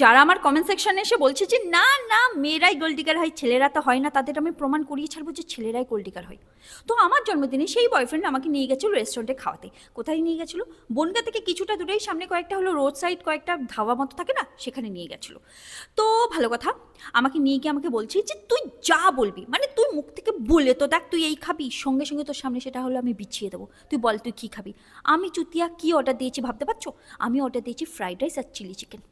যারা আমার কমেন্ট সেকশনে এসে বলছে যে না না মেয়েরাই গোল্ড ডিগার হয়, ছেলেরা তো হয় না, তাদের আমি প্রমাণ করিয়ে ছাড়বো যে ছেলেরাই গোল্ড ডিগার হয়। তো আমার জন্মদিনে সেই বয়ফ্রেন্ড আমাকে নিয়ে গেছিলো রেস্টুরেন্টে খাওয়াতে। কোথায় নিয়ে গেছিলো? বনগা থেকে কিছুটা দূরেই সামনে কয়েকটা হলো রোড সাইড কয়েকটা ধাবা মতো থাকে না, সেখানে নিয়ে গেছিলো। তো ভালো কথা, আমাকে নিয়ে গিয়ে আমাকে বলছি যে তুই যা বলবি, মানে তুই মুখ থেকে বলে তো দেখ তুই এই খাবি, সঙ্গে সঙ্গে তোর সামনে সেটা হলো আমি বিছিয়ে দেবো, তুই বল তুই কী খাবি। আমি চুতিয়া কী অর্ডার দিয়েছি ভাবতে পারছো? আমি অর্ডার দিয়েছি ফ্রাইড রাইস আর চিলি চিকেন।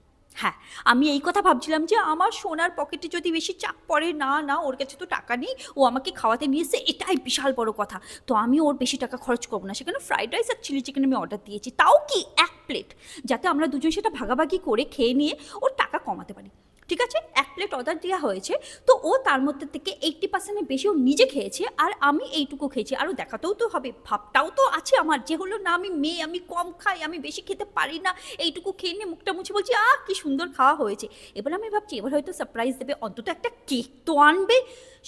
হ্যাঁ, আমি এই কথা ভাবছিলাম যে আমার সোনার পকেটে যদি বেশি চাপ পড়ে, না না ওর কাছে তো টাকা নেই, ও আমাকে খাওয়াতে নিয়ে এসে, এটাই বিশাল বড় কথা, তো আমি ওর বেশি টাকা খরচ করবো না, সেখানে ফ্রাইড রাইস আর চিলি চিকেন আমি অর্ডার দিয়েছি, তাও কি 1 প্লেট, যাতে আমরা দুজন সেটা ভাগাভাগি করে খেয়ে নিয়ে ওর টাকা কমাতে পারি। ঠিক আছে, 1 প্লেট অর্ডার দেওয়া হয়েছে, তো ও তার মধ্যে থেকে 80% বেশি ও নিজে খেয়েছে, আর আমি এইটুকু খেয়েছি। আরও দেখাতেও তো হবে, ভাবটাও তো আছে আমার, যে হলো না আমি মেয়ে, আমি কম খাই, আমি বেশি খেতে পারি না, এইটুকু খেয়ে নিয়ে মুখটা মুছে বলছি কি সুন্দর খাওয়া হয়েছে। এবার আমি ভাবছি এবার হয়তো সারপ্রাইজ দেবে, অন্তত একটা কেক তো আনবে।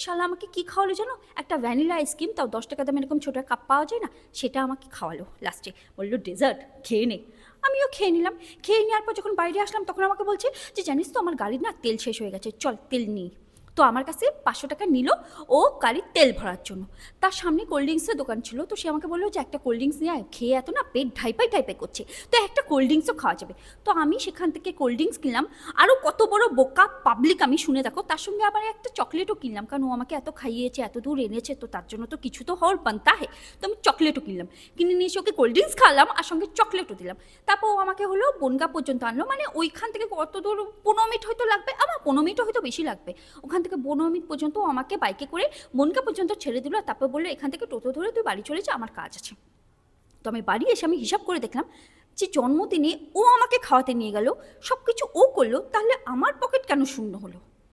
শালা আমাকে কী খাওয়ালো জানো? একটা ভ্যানিলা আইসক্রিম, তাও 10 টাকা দামে এরকম ছোটো কাপ পাওয়া যায় না, সেটা আমাকে খাওয়ালো লাস্টে, বললো ডেজার্ট খেয়ে নে। আমিও খেয়ে নিলাম। খেয়ে নেওয়ার পর যখন বাইরে আসলাম তখন আমাকে বলছে যে জানিস তো আমার গাড়ির না তেল শেষ হয়ে গেছে, চল তেল নিই। তো আমার কাছে 500 টাকা নিল ও গাড়ির তেল ভরার জন্য। তার সামনে কোল্ড ড্রিঙ্কসের দোকান ছিল, তো সে আমাকে বললো যে একটা কোল্ড ড্রিঙ্কস নিয়ে আয়, খেয়ে এত না পেট ঢাইপাই ঢাইপাই করছে, তো একটা কোল্ড ড্রিঙ্কসও খাওয়া যাবে। তো আমি সেখান থেকে কোল্ড ড্রিঙ্কস কিনলাম। আরও কত বড় বোকা পাবলিক আমি শুনে দেখো, তার সঙ্গে আবার একটা চকলেটও কিনলাম, কারণ ও আমাকে এত খাইয়েছে এত দূর এনেছে, তো তার জন্য তো কিছু তো হওয়ার বানতা হে। তো আমি চকলেটও কিনলাম, কিনে নিয়ে এসে ওকে কোল্ড ড্রিঙ্কস খাওয়ালাম আর সঙ্গে চকলেটও দিলাম। তারপর ও আমাকে হলো বনগা পর্যন্ত আনলো, মানে ওইখান থেকে কত দূর, 15 মিনিট হয়তো লাগবে, আমার 15 মিনিটও হয়তো বেশি লাগবে। ওখান থেকে 15 মিনিট পর্যন্ত আমাকে বাইকে করে বনগা পর্যন্ত ছেড়ে দিল, আর তারপর বললো এখান থেকে টোটো ধরে তুই বাড়ি চলে যা, আমার কাজ আছে। তো আমি বাড়ি এসে আমি হিসাব করে দেখলাম যে জন্মদিনে ও আমাকে খাওয়াতে নিয়ে গেল, সব কিছু ও করলো, তাহলে আমার পকেট কেন শূন্য হলো?